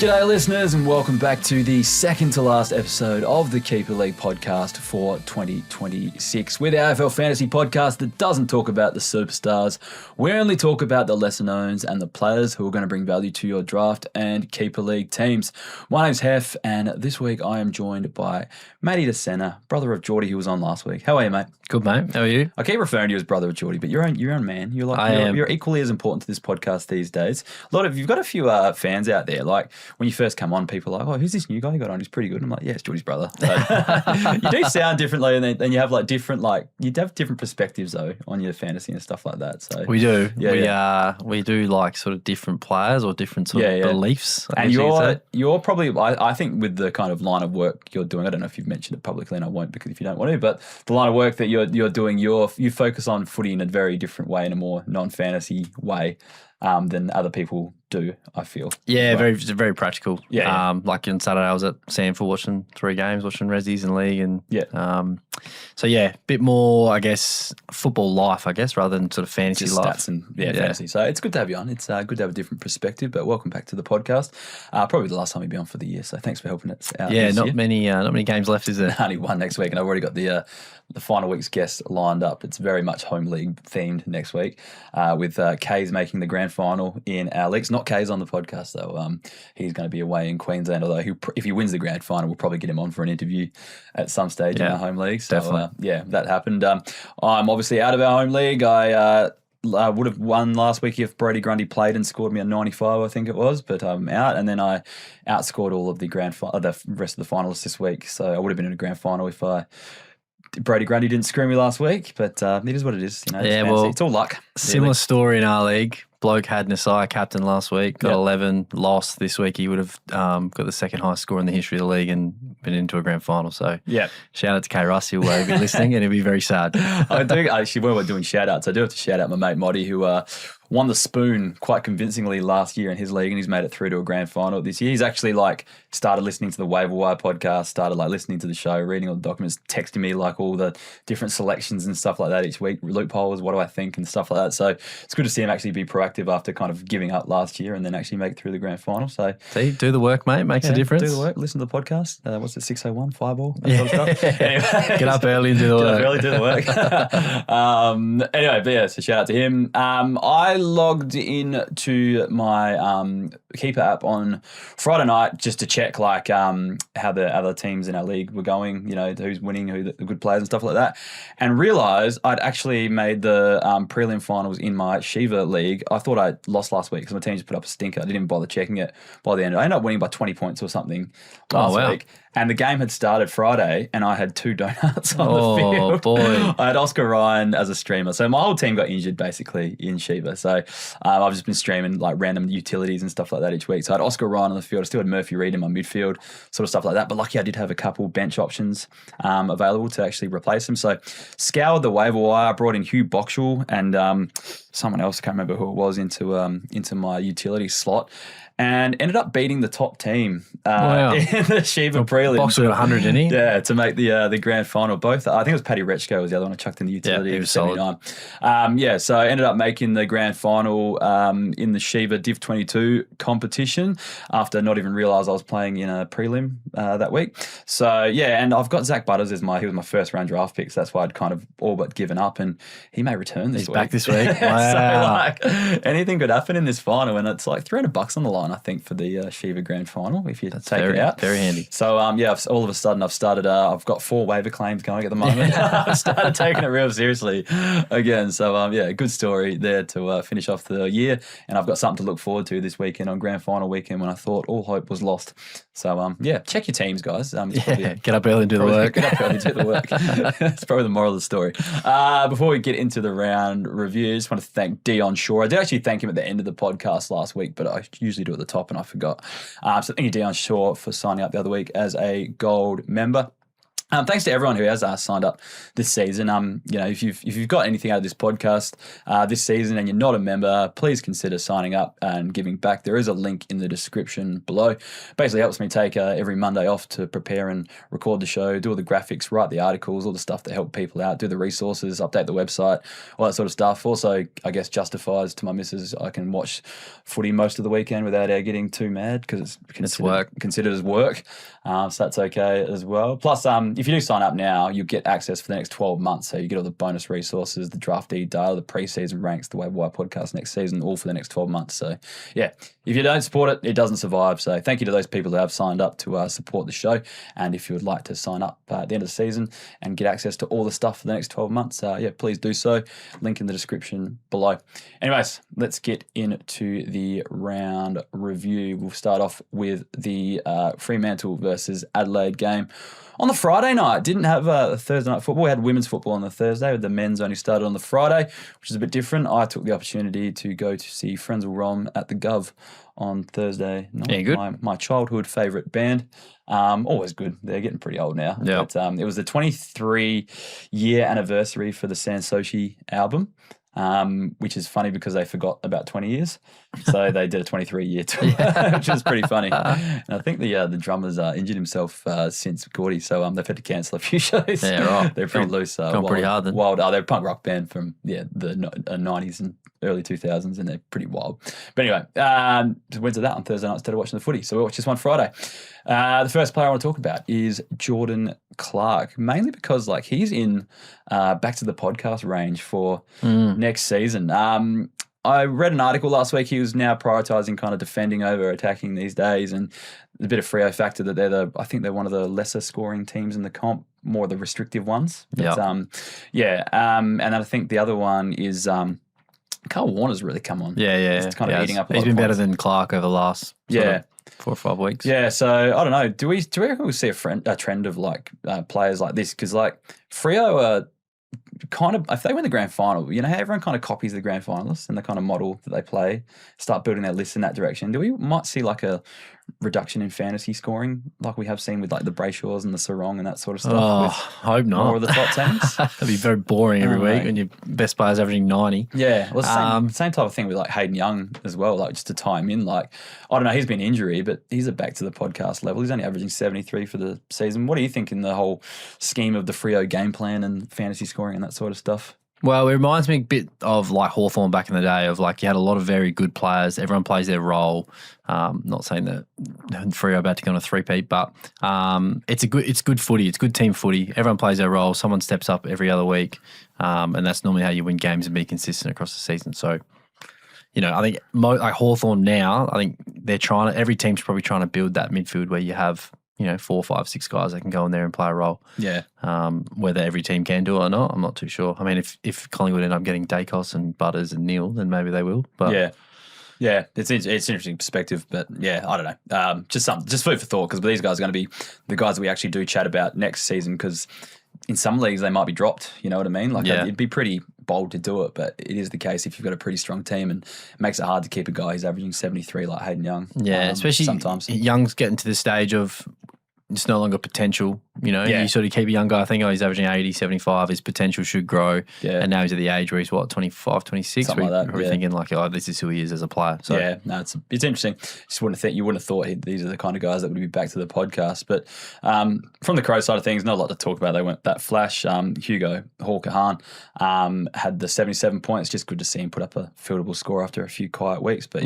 G'day listeners and welcome back to the second to last episode of the Keeper League podcast for 2026. We're the AFL Fantasy podcast that doesn't talk about the superstars. We only talk about the lesser knowns and the players who are going to bring value to your draft and Keeper League teams. My name's Heff and this week I am joined by Matty D'Sena, brother of Geordie who was on last week. How are you, mate? Good, mate. How are you? I keep referring to you as brother of Geordie, but you're own man. You're equally as important to this podcast these days. You've got a few fans out there. Like when you first come on, people are like, "Oh, who's this new guy you got on? He's pretty good." And I'm like, "Yeah, it's Geordie's brother." But you do sound differently, and then you have like different perspectives though on your fantasy and stuff like that. So we do. We do like sort of different players or different sort of beliefs. And you're probably I think with the kind of line of work you're doing. I don't know if you've mentioned it publicly, and I won't because if you don't want to. But the line of work that you're doing, you focus on footy in a very different way, in a more non-fantasy way than other people do, I feel. Yeah, very practical. Yeah. Like on Saturday, I was at Sanford watching 3 games, watching Resies and League, and so yeah, bit more, I guess, football life, rather than sort of fantasy just life. Stats and fantasy. So it's good to have you on. It's good to have a different perspective. But welcome back to the podcast. Probably the last time you'll be on for the year. So thanks for helping us out. Yeah, not many games left, is there? Only one next week, and I've already got the final week's guest lined up. It's very much home league themed next week, with Kay's making the grand final in our leagues. Not Kay's on the podcast though. He's going to be away in Queensland. Although if he wins the grand final, we'll probably get him on for an interview at some stage in our home league. So definitely. That happened. I'm obviously out of our home league. I would have won last week if Brody Grundy played and scored me a 95, I think it was, but I'm out. And then I outscored all of the the rest of the finalists this week. So I would have been in a grand final if Brody Grundy didn't screw me last week, but it is what it is. It's all luck. Similar story in our league. Bloke had Nasai captain last week, got 11, lost this week. He would have got the second highest score in the history of the league and been into a grand final. So shout out to K. Russ, he'll be listening and he'll be very sad. I do actually, when we're doing shout outs, I do have to shout out my mate Matty, who won the spoon quite convincingly last year in his league, and he's made it through to a grand final this year. He's actually started listening to the Waiver Wire podcast, started listening to the show, reading all the documents, texting me all the different selections and stuff like that each week, loopholes, what do I think and stuff like that. So it's good to see him actually be proactive after kind of giving up last year and then actually make it through the grand final. So see, do the work, mate. Makes a difference. Do the work. Listen to the podcast. What's it? 601 Fireball. That sort of stuff. Anyway, get up early and do the work. Get up early, do the work. Anyway, but yeah. So shout out to him. I logged in to my Keeper app on Friday night just to check how the other teams in our league were going. You know, who's winning, who the good players and stuff like that, and realised I'd actually made the prelim finals in my Shiva league. I thought I lost last week because my team just put up a stinker. I didn't even bother checking it by the end. I ended up winning by 20 points or something last week. And the game had started Friday and I had 2 donuts on the field. Oh, boy. I had Oscar Ryan as a streamer. So my whole team got injured basically in Shiva. So I've just been streaming random utilities and stuff like that each week. So I had Oscar Ryan on the field. I still had Murphy Reid in my midfield, sort of stuff like that. But lucky I did have a couple bench options available to actually replace them. So scoured the waiver wire, brought in Hugh Boxshall and someone else, I can't remember who it was, into my utility slot. And ended up beating the top team in the Shiva prelim. Boxer got 100, didn't he? Yeah, to make the grand final. Both, I think it was Paddy Rechko was the other one I chucked in the utility. Yeah, he was 79. So I ended up making the grand final in the Shiva Div 22 competition after not even realise I was playing in a prelim that week. So yeah, and I've got Zach Butters he was my first round draft pick, so that's why I'd kind of all but given up, and he may return this week. He's back this week. Wow. So anything could happen in this final, and it's $300 on the line, I think, for the Shiva Grand Final if you take it out. Very handy. So all of a sudden I've started. I've got 4 waiver claims going at the moment. I've started taking it real seriously again. So good story there to finish off the year, and I've got something to look forward to this weekend on Grand Final weekend when I thought all hope was lost. So check your teams, guys. Get up early and do the work. Get up early and do the work. That's probably the moral of the story. Before we get into the round review, I just want to thank Dion Shaw. I did actually thank him at the end of the podcast last week, but I usually do it at the top and I forgot. So thank you, Dion Shaw, for signing up the other week as a gold member. Thanks to everyone who has signed up this season. If you've got anything out of this podcast this season and you're not a member, please consider signing up and giving back. There is a link in the description below. Basically helps me take every Monday off to prepare and record the show, do all the graphics, write the articles, all the stuff that help people out, do the resources, update the website, all that sort of stuff. Also, I guess justifies to my missus I can watch footy most of the weekend without her getting too mad because it's considered as work. So that's okay as well. Plus, if you do sign up now, you get access for the next 12 months. So you get all the bonus resources, the draftee data, the preseason ranks, the Waiver Wire podcast next season, all for the next 12 months. So yeah, if you don't support it, it doesn't survive. So thank you to those people who have signed up to support the show. And if you would like to sign up at the end of the season and get access to all the stuff for the next 12 months, please do so. Link in the description below. Anyways, let's get into the round review. We'll start off with the Fremantle versus Adelaide game. On the Friday night, didn't have a Thursday night football. We had women's football on the Thursday. The men's only started on the Friday, which is a bit different. I took the opportunity to go to see Frenzal Rom at the Gov on Thursday night. Yeah, good. My childhood favourite band. Always good. They're getting pretty old now. Yeah. But it was the 23-year anniversary for the Sansoshi album. Which is funny because they forgot about 20 years. So they did a 23-year tour, which was pretty funny. And I think the drummer's injured himself since Gordy, so they've had to cancel a few shows. Yeah, right. They're pretty loose. Gone pretty hard then. Wild. They're a punk rock band from the 90s and early 2000s, and they're pretty wild. But anyway, went to that on Thursday night instead of watching the footy. So we watched this one Friday. The first player I want to talk about is Jordan Clark, mainly because he's in back to the podcast range for next season. I read an article last week. He was now prioritising kind of defending over attacking these days, and a bit of Freo factor that I think they're one of the lesser scoring teams in the comp, more of the restrictive ones. But, and I think the other one is Carl Warner's really come on. Yeah. He's kind of eating up a lot He's been of better points. than Clark over the last 4 or 5 weeks. Yeah, so I don't know. Do we reckon we'll see a trend of players like this? Because Freo are kind of, if they win the grand final, how everyone kind of copies the grand finalists and the kind of model that they play, start building their list in that direction. We might see a reduction in fantasy scoring like we have seen with the Brayshaws and the Sarong and that sort of stuff? Oh, hope not. More of the top teams? That'd be very boring every week when your best player's averaging 90. Yeah, well, same type of thing with Hayden Young as well, just to tie him in. I don't know, he's been injury, but he's back to the podcast level. He's only averaging 73 for the season. What do you think in the whole scheme of the Freo game plan and fantasy scoring and that sort of stuff? Well, it reminds me a bit of Hawthorn back in the day of you had a lot of very good players. Everyone plays their role. Not saying that Freo are about to go on a three-peat, but it's good footy. It's good team footy. Everyone plays their role. Someone steps up every other week, and that's normally how you win games and be consistent across the season. So, I think Hawthorn now, I think every team's probably trying to build that midfield where you have 4, 5, 6 guys that can go in there and play a role. Yeah. Whether every team can do it or not, I'm not too sure. I mean, if Collingwood end up getting Dacos and Butters and Neil, then maybe they will. But yeah, it's an interesting perspective, but I don't know. Just food for thought, because these guys are going to be the guys that we actually do chat about next season, because in some leagues they might be dropped. You know what I mean? It'd be pretty bold to do it, but it is the case if you've got a pretty strong team, and it makes it hard to keep a guy who's averaging 73 like Hayden Young. Yeah, especially sometimes Young's getting to the stage of it's no longer potential. You sort of keep a young guy thinking, he's averaging 80, 75, his potential should grow. Yeah. And now he's at the age where he's 25, 26. Something like that. We're thinking this is who he is as a player. So it's interesting. You wouldn't have thought these are the kind of guys that would be back to the podcast. But from the Crow side of things, not a lot to talk about. They went that flash. Hugo Hawker had the 77 points. Just good to see him put up a fieldable score after a few quiet weeks. But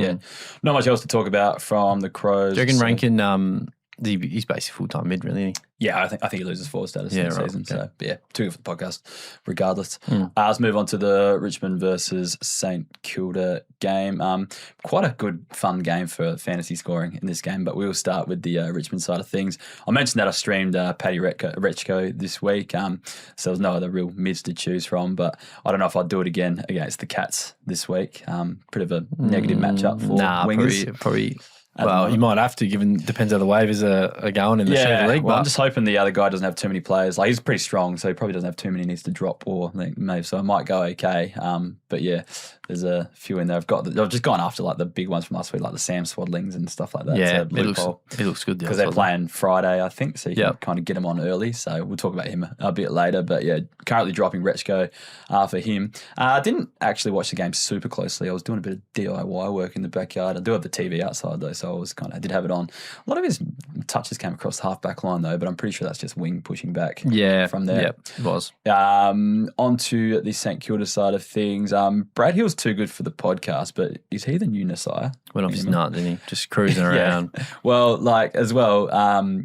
not much else to talk about from the Crows. Do you reckon Rankin... He's basically full-time mid, really, isn't he? Yeah, I think he loses forward status in the season. Okay. So, too good for the podcast, regardless. Let's move on to the Richmond versus St Kilda game. Quite a good, fun game for fantasy scoring in this game, but we will start with the Richmond side of things. I mentioned that I streamed Paddy Rechko this week, so there's no other real mids to choose from, but I don't know if I'd do it again against the Cats this week. Bit of a negative matchup for wingers. Probably Well, you might have to, given depends how the waivers are going in the Super League. Well, I'm just hoping the other guy doesn't have too many players. Like, he's pretty strong, so he probably doesn't have too many he needs to drop or maybe. So it might go okay. But yeah, there's a few in there. I've just gone after like the big ones from last week, like the Sam Swadlings and stuff like that. Yeah, it looks good because they're playing Friday, I think. So you can kind of get him on early. So we'll talk about him a bit later. But yeah, currently dropping Rechko for him. I didn't actually watch the game super closely. I was doing a bit of DIY work in the backyard. I do have the TV outside though, so I did have it on. A lot of his touches came across the half-back line though, but I'm pretty sure that's just wing pushing back from there. Yeah, it was. Onto the St Kilda side of things. Brad Hill's too good for the podcast, but is he the new Nasiah? Went off his nut, didn't he? Just cruising around. Well, as well,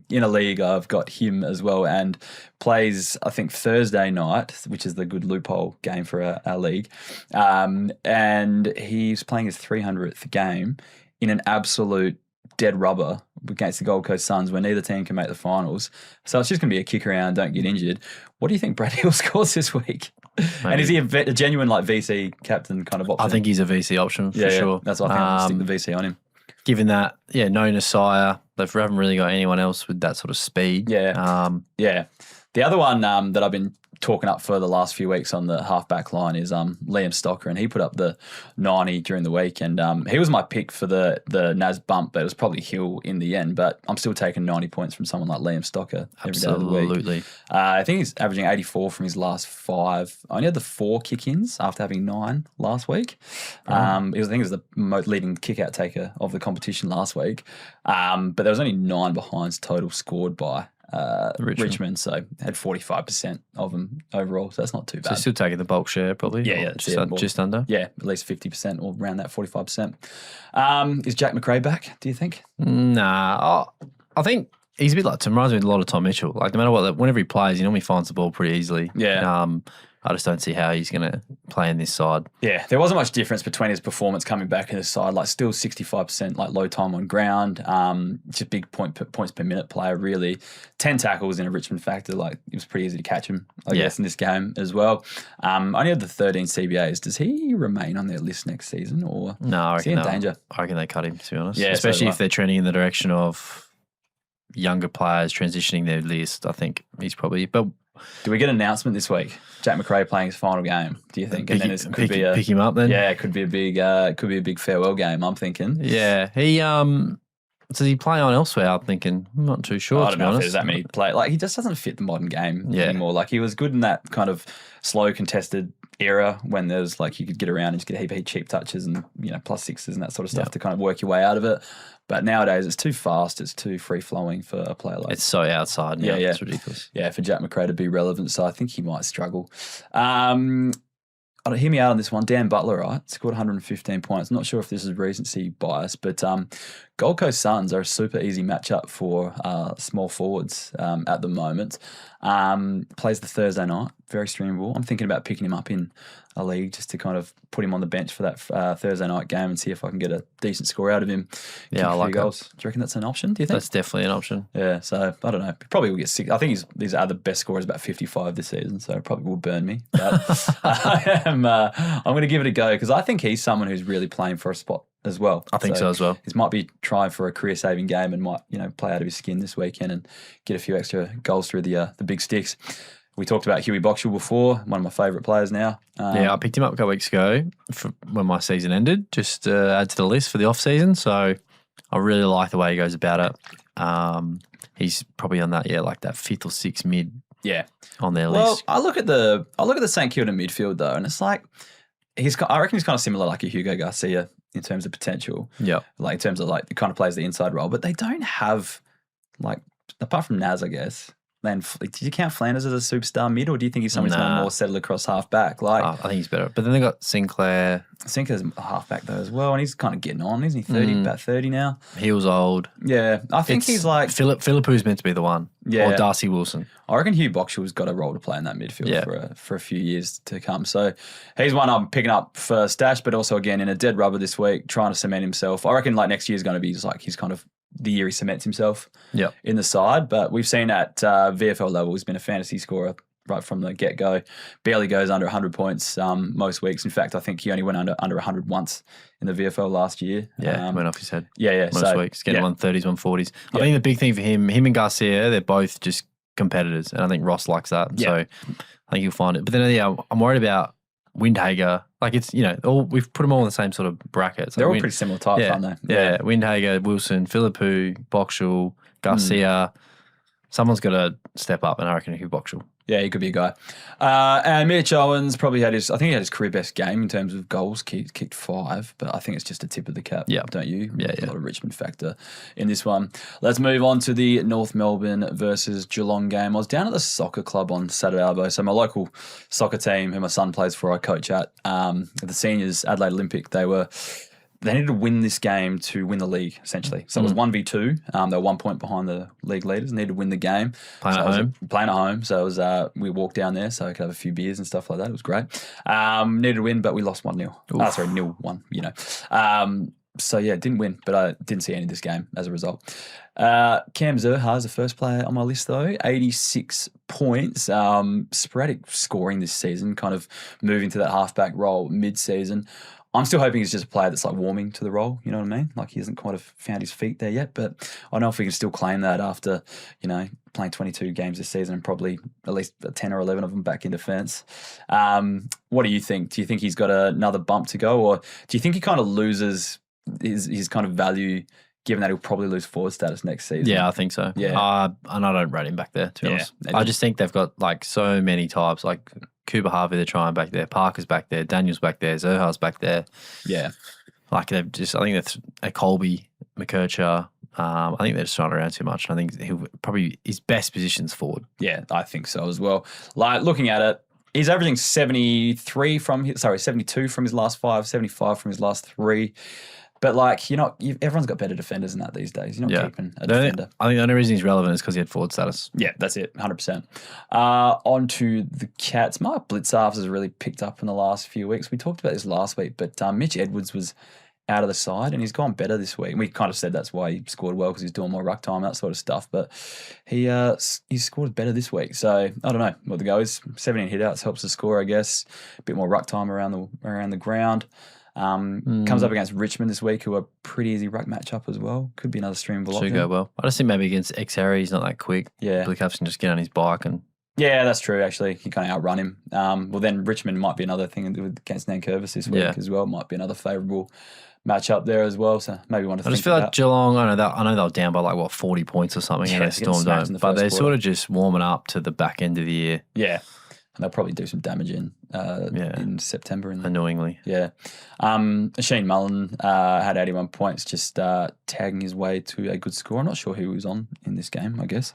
in a league, I've got him as well, and plays, I think, Thursday night, which is the good loophole game for our league. And he's playing his 300th game in an absolute dead rubber against the Gold Coast Suns where neither team can make the finals. So it's just going to be a kick around, don't get injured. What do you think Brad Hill scores this week? Maybe. And is he a genuine VC captain kind of option? I think he's a VC option for sure. That's why I think I'll stick the VC on him. Given that, no Nasiah, they haven't really got anyone else with that sort of speed. Yeah. The other one that I've been talking up for the last few weeks on the half-back line is Liam Stocker, and he put up the 90 during the week, and he was my pick for the Naz bump, but it was probably Hill in the end, but I'm still taking 90 points from someone like Liam Stocker every day of the week. Absolutely. I think he's averaging 84 from his last 5. I only had the 4 kick-ins after having 9 last week. I think he was the leading kick-out taker of the competition last week, but there was only 9 behinds total scored by Richmond, so had 45% of them overall, so that's not too bad. So still taking the bulk share, probably. Yeah, just under. Yeah, at least 50% or around that 45%. Is Jack McRae back? Do you think? Nah, I think he's a bit like reminds me of a lot of Tom Mitchell. Like no matter what, whenever he plays, he normally finds the ball pretty easily. Yeah. I just don't see how he's going to play in this side. Yeah, there wasn't much difference between his performance coming back in this side. Like still 65%, like low time on ground. Just big points per minute player, really. 10 tackles in a Richmond factor. Like it was pretty easy to catch him, I guess, in this game as well. Only had the 13 CBAs. Does he remain on their list next season, or is he in danger? I reckon they cut him, to be honest. Yeah, especially if they're trending in the direction of younger players transitioning their list. I think he's probably. But do we get an announcement this week? Jack McRae playing his final game. Do you think? Pick him up then. Yeah, it could be a big farewell game. I'm thinking. Yeah, does he play on elsewhere? I'm thinking. I'm not too sure. I don't know if there's that many play. Like he just doesn't fit the modern game anymore. Like he was good in that kind of slow contested era when there's like you could get around and just get a heap of cheap touches and plus sixes and that sort of stuff to kind of work your way out of it. But nowadays it's too fast, it's too free flowing for a player like. It's so outside now. Yeah, it's ridiculous. Yeah, for Jack McRae to be relevant, so I think he might struggle. Hear me out on this one. Dan Butler, right, scored 115 points. Not sure if this is recency bias, but Gold Coast Suns are a super easy matchup for small forwards at the moment. Plays the Thursday night, very streamable. I'm thinking about picking him up in a league just to kind of put him on the bench for that Thursday night game and see if I can get a decent score out of him. Yeah, I like goals. Do you reckon that's an option, do you think? That's definitely an option. Yeah, so I don't know. Probably will get 6. I think these are the best scorers, about 55 this season, so it probably will burn me. But I'm going to give it a go because I think he's someone who's really playing for a spot as well. I think so as well. He might be trying for a career-saving game and might play out of his skin this weekend and get a few extra goals through the big sticks. We talked about Hugh Boxshall before, one of my favourite players now. I picked him up a couple weeks ago when my season ended, just to add to the list for the off-season. So I really like the way he goes about it. He's probably on that, like that 5th or 6th mid on their list. Well, I look at the St Kilda midfield though, and it's like I reckon he's kind of similar like a Hugo Garcia in terms of potential. Yeah. Like in terms of like it kind of plays the inside role, but they don't have like apart from Naz, I guess. Then, did you count Flanders as a superstar mid, or do you think he's someone who's going to more settle across half back? Like, I think he's better. But then they got Sinclair. Sinclair's a half back though as well, and he's kind of getting on, isn't he? 30, about 30 now. He was old. Yeah, I think he's like Philippu's meant to be the one. Yeah, or Darcy Wilson. I reckon Hugh Boxshall's got a role to play in that midfield for a few years to come. So he's one I'm picking up for stash, but also again in a dead rubber this week, trying to cement himself. I reckon like next year's going to be like he's kind of the year he cements himself in the side. But we've seen at VFL level, he's been a fantasy scorer right from the get-go. Barely goes under 100 points most weeks. In fact, I think he only went under 100 once in the VFL last year. Yeah, went off his head. Yeah. Most weeks, getting 130s, 140s. I think the big thing for him and Garcia, they're both just competitors, and I think Ross likes that. Yeah. So I think you'll find it. But then I'm worried about Windhager. Like it's, we've put them all in the same sort of brackets. They're all pretty similar types, aren't they? Yeah. Windhager, Wilson, Philippou, Boxshall, Garcia. Someone's got to step up, and I reckon Hugh Boxshall. Yeah, he could be a guy. And Mitch Owens probably had his career best game in terms of goals kicked 5, but I think it's just a tip of the cap, don't you? Yeah. A lot of Richmond factor in this one. Let's move on to the North Melbourne versus Geelong game. I was down at the soccer club on Saturday, Arvo. So my local soccer team, who my son plays for, I coach at the seniors, Adelaide Olympic, they needed to win this game to win the league, essentially. So it was 1v2. They were 1 point behind the league leaders. Needed to win the game. Playing at home. So it was, we walked down there so I could have a few beers and stuff like that. It was great. Needed to win, but we lost 1-0. 0-1, So, didn't win, but I didn't see any of this game as a result. Cam Zurhaar is the first player on my list, though. 86 points. Sporadic scoring this season, kind of moving to that halfback role mid-season. I'm still hoping he's just a player that's like warming to the role, you know what I mean? Like he hasn't quite have found his feet there yet, but I don't know if we can still claim that after, playing 22 games this season and probably at least 10 or 11 of them back in defence. What do you think? Do you think he's got another bump to go, or do you think he kind of loses his kind of value given that he'll probably lose forward status next season? Yeah, I think so. Yeah. And I don't rate him back there, to be honest. I just think they've got like so many types, like Cooper Harvey, they're trying back there. Parker's back there. Daniel's back there. Zurhaar's back there. Yeah. Like they've just, I think that's a Colby, McKercher. I think they're just trying around too much. And I think he'll probably his best position's forward. Yeah, I think so as well. Like looking at it, he's averaging 72 from his last 5, 75 from his last 3. But everyone's got better defenders than that these days. You're not keeping a defender. I think the only reason he's relevant is because he had forward status. Yeah, that's it, 100%. On to the Cats. Mark Blitzarves has really picked up in the last few weeks. We talked about this last week, but Mitch Edwards was out of the side and he's gone better this week. And we kind of said that's why he scored well because he's doing more ruck time, that sort of stuff. But he scored better this week. So I don't know what the go is. 17 hitouts helps the score, I guess. A bit more ruck time around the ground. Comes up against Richmond this week, who are pretty easy ruck matchup as well. Could be another stream of a lot. Should go well. I just think maybe against X-Harry, he's not that quick. Yeah. Billy Caps can just get on his bike and. Yeah, that's true. Actually, he kind of outrun him. Well, then Richmond might be another thing against Nankervis this week as well. Might be another favourable matchup there as well. So maybe one to think about. I just feel like Geelong. I know they were down by 40 points or something, and they stormed home. But they're sort of just warming up to the back end of the year. Yeah. And they'll probably do some damage in September. Annoyingly. Yeah. Shane Mullen had 81 points, just tagging his way to a good score. I'm not sure who was on in this game, I guess.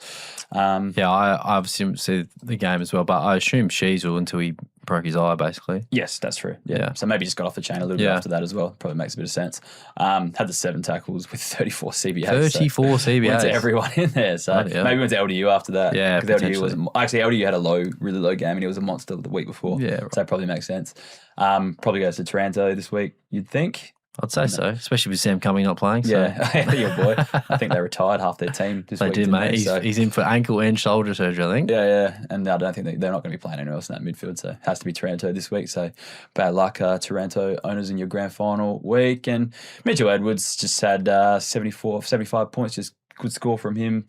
I obviously didn't see the game as well, but I assume Sheasel until he broke his eye, basically. Yes, that's true. Yeah. So maybe just got off the chain a little bit after that as well. Probably makes a bit of sense. Had the 7 tackles with 34 CBAs. 34 CBAs. Went to everyone in there. So maybe went to LDU after that. Yeah, because LDU had a really low game and he was a monster the week before. Yeah, right. So that probably makes sense. Probably goes to Taranto this week, you'd think. I'd say so, especially with Sam Cumming not playing. So. Yeah, your boy. I think they retired half their team this week. They did, mate. He's in for ankle and shoulder surgery, I think. Yeah. And I don't think they're not going to be playing anywhere else in that midfield, so it has to be Taranto this week. So bad luck, Taranto owners in your grand final week. And Mitchell Edwards just had 75 points, just good score from him.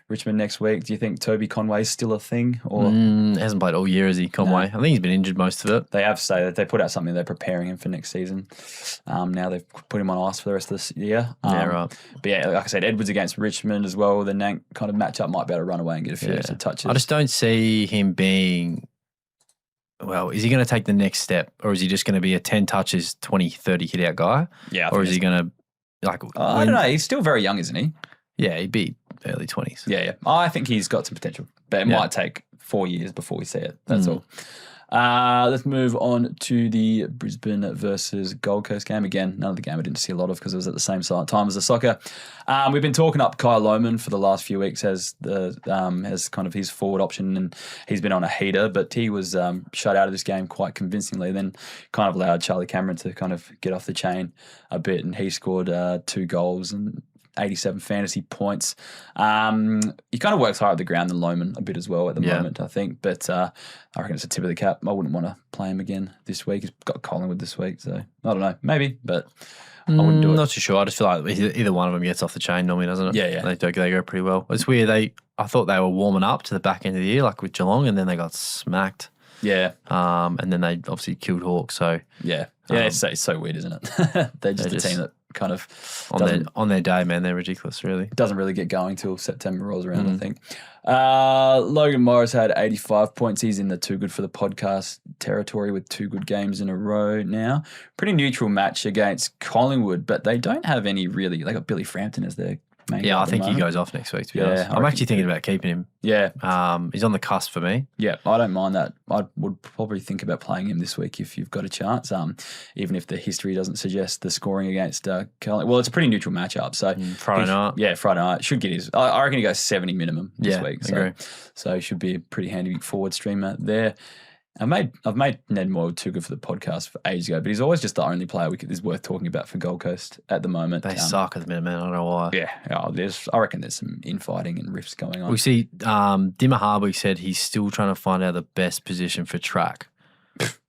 Richmond next week. Do you think Toby Conway's still a thing? Or hasn't played all year, has he, Conway? No. I think he's been injured most of it. They have say that they put out something they're preparing him for next season. Now they've put him on ice for the rest of this year. Right. But yeah, like I said, Edwards against Richmond as well. The Nank kind of matchup might be able to run away and get a few extra touches. I just don't see him being... Well, is he going to take the next step, or is he just going to be a 10 touches, 20, 30 hit out guy? Yeah. Or is he going to I don't know. He's still very young, isn't he? Yeah, he'd be early 20s. Yeah. I think he's got some potential, but it might take 4 years before we see it. That's all. Let's move on to the Brisbane versus Gold Coast game. Again, another game I didn't see a lot of because it was at the same time as the soccer. We've been talking up Kyle Lohmann for the last few weeks as kind of his forward option, and he's been on a heater, but he was shut out of this game quite convincingly. Then kind of allowed Charlie Cameron to kind of get off the chain a bit, and he scored 2 goals and 87 fantasy points. He kind of works hard at the ground than Lohman a bit as well at the moment, I think. But I reckon it's a tip of the cap. I wouldn't want to play him again this week. He's got Collingwood this week, so I don't know. Maybe, but I wouldn't do it. Not too sure. I just feel like either one of them gets off the chain normally, doesn't it? Yeah. They go pretty well. It's weird. I thought they were warming up to the back end of the year, like with Geelong, and then they got smacked. Yeah. And then they obviously killed Hawks. So yeah, it's so weird, isn't it? They're just a team that kind of on their day, man. They're ridiculous, really. Doesn't really get going till September rolls around, I think. Logan Morris had 85 points. He's in the too good for the podcast territory with 2 good games in a row now. Pretty neutral match against Collingwood, but they don't have any really. They got Billy Frampton as their main. Yeah, I think he goes off next week, to be honest. I'm actually thinking about keeping him. Yeah. He's on the cusp for me. Yeah, I don't mind that. I would probably think about playing him this week if you've got a chance, even if the history doesn't suggest the scoring against Collingwood. Well, it's a pretty neutral matchup. So Friday night. Yeah, Friday night. Should get his. I reckon he goes 70 minimum this week. I agree. So he should be a pretty handy forward streamer there. I've made Ned Moyle too good for the podcast for ages ago, but he's always just the only player is worth talking about for Gold Coast at the moment. They suck at the minute, man. I don't know why. Yeah, I reckon there's some infighting and rifts going on. We see Dimmer Harburg said he's still trying to find out the best position for track.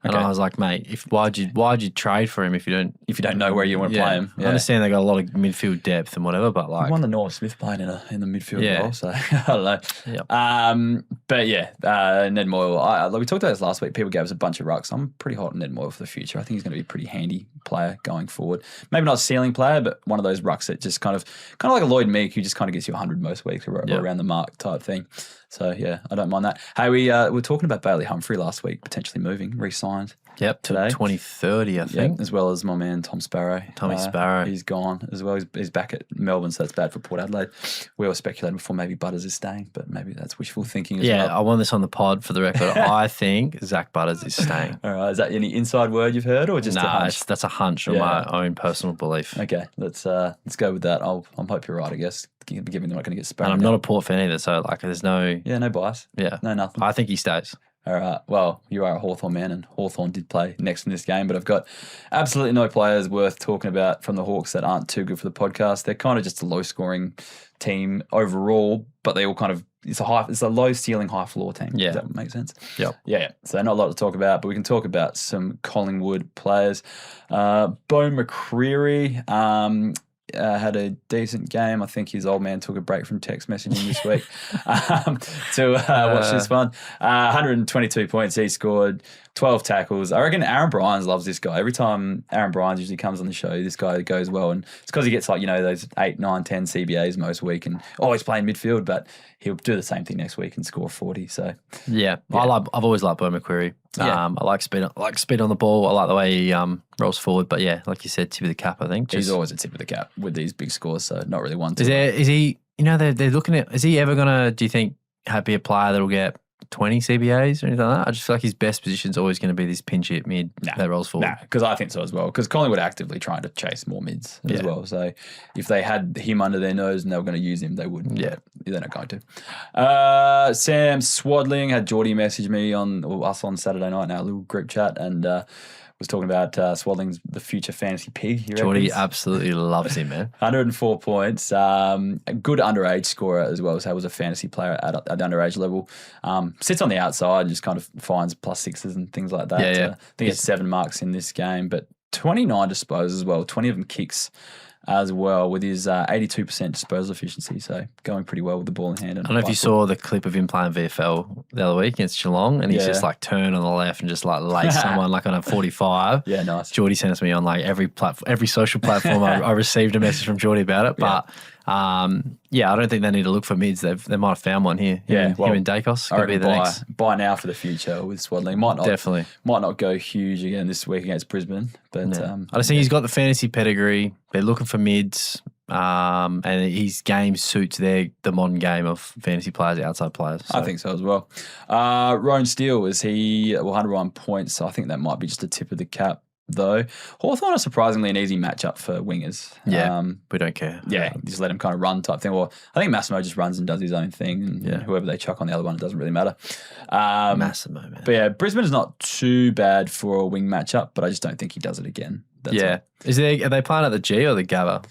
And I was like, mate, why'd you trade for him if you don't know where you want to play him? Yeah. I understand they got a lot of midfield depth and whatever, but like he won the North Smith playing in the midfield role, so I don't know. Yep. But yeah, Ned Moyle. We talked about this last week. People gave us a bunch of rucks. I'm pretty hot on Ned Moyle for the future. I think he's going to be a pretty handy player going forward. Maybe not a ceiling player, but one of those rucks that just kind of like a Lloyd Meek who just kind of gets you 100 most weeks or around the mark type thing. So yeah, I don't mind that. Hey, we were talking about Bailey Humphrey last week, potentially moving, re-signed. Yep, today. 2030, I think. Yep, as well as my man Tom Sparrow. Sparrow. He's gone as well. He's back at Melbourne, so that's bad for Port Adelaide. We were speculating before maybe Butters is staying, but maybe that's wishful thinking as well. Yeah, I want this on the pod for the record. I think Zach Butters is staying. All right, is that any inside word you've heard or just a hunch? That's a hunch or my own personal belief. Okay, let's go with that. I'm hope you're right, I guess, given they're not going to get Sparrow. And I'm not a Port fan either, so like there's no... Yeah, no bias. Yeah. No, nothing. I think he stays. All right. Well, you are a Hawthorn man, and Hawthorn did play next in this game, but I've got absolutely no players worth talking about from the Hawks that aren't too good for the podcast. They're kind of just a low-scoring team overall, but they all kind of it's a low-ceiling, high-floor team. Yeah. Does that make sense? Yep. Yeah. So not a lot to talk about, but we can talk about some Collingwood players. Bo McCreary. Had a decent game. I think his old man took a break from text messaging this week to watch this one. 122 points he scored, 12 tackles. I reckon Aaron Bryans loves this guy. Every time Aaron Bryans usually comes on the show, this guy goes well. And it's because he gets those 8, 9, 10 CBAs most week and always playing midfield, but he'll do the same thing next week and score 40. So yeah. I've always liked Bo McCreary. I like speed on the ball. I like the way he rolls forward. But yeah, like you said, tip of the cap, I think. He's always a tip of the cap with these big scores, so not really one. Is he, they're looking at, is he ever going to, do you think, be a player that will get 20 CBAs or anything like that? I just feel like his best position is always going to be this pinch hit mid that rolls forward. Nah, because I think so as well. Because Collingwood are actively trying to chase more mids as well. So if they had him under their nose and they were going to use him, they would. Yeah, they're not going to. Sam Swadling had Geordie message me us on Saturday night in our little group chat and was talking about Swadling's the future fantasy pig. Geordie absolutely loves him, man. 104 points. A good underage scorer as well. So he was a fantasy player at the underage level. Sits on the outside and just kind of finds +6s and things like that. Yeah. I think he has 7 marks in this game, but 29 disposals as well. 20 of them kicks as well with his 82% disposal efficiency. So going pretty well with the ball in hand. I don't know if you saw the clip of him playing VFL the other week against Geelong and he's just like turn on the left and just like lace someone like on a 45. Yeah, nice. Geordie sent it to me on like every social platform. I received a message from Geordie about it. But I don't think they need to look for mids. They might have found one here. Him and Dacos going to be the next. Buy now for the future with Swadling. Might not go huge again this week against Brisbane. But I just think he's got the fantasy pedigree. They're looking for mids. And his game suits the modern game of fantasy players, outside players. So. I think so as well. Rowan Steele, 101 points. I think that might be just a tip of the cap. Though Hawthorn are surprisingly an easy matchup for wingers. Yeah, we don't care. Yeah, just let him kind of run type thing. Well, I think Massimo just runs and does his own thing, and whoever they chuck on the other one, it doesn't really matter. Massimo, man. But yeah, Brisbane is not too bad for a wing matchup, but I just don't think he does it again. That's all. Are they playing at the G or the Gabba?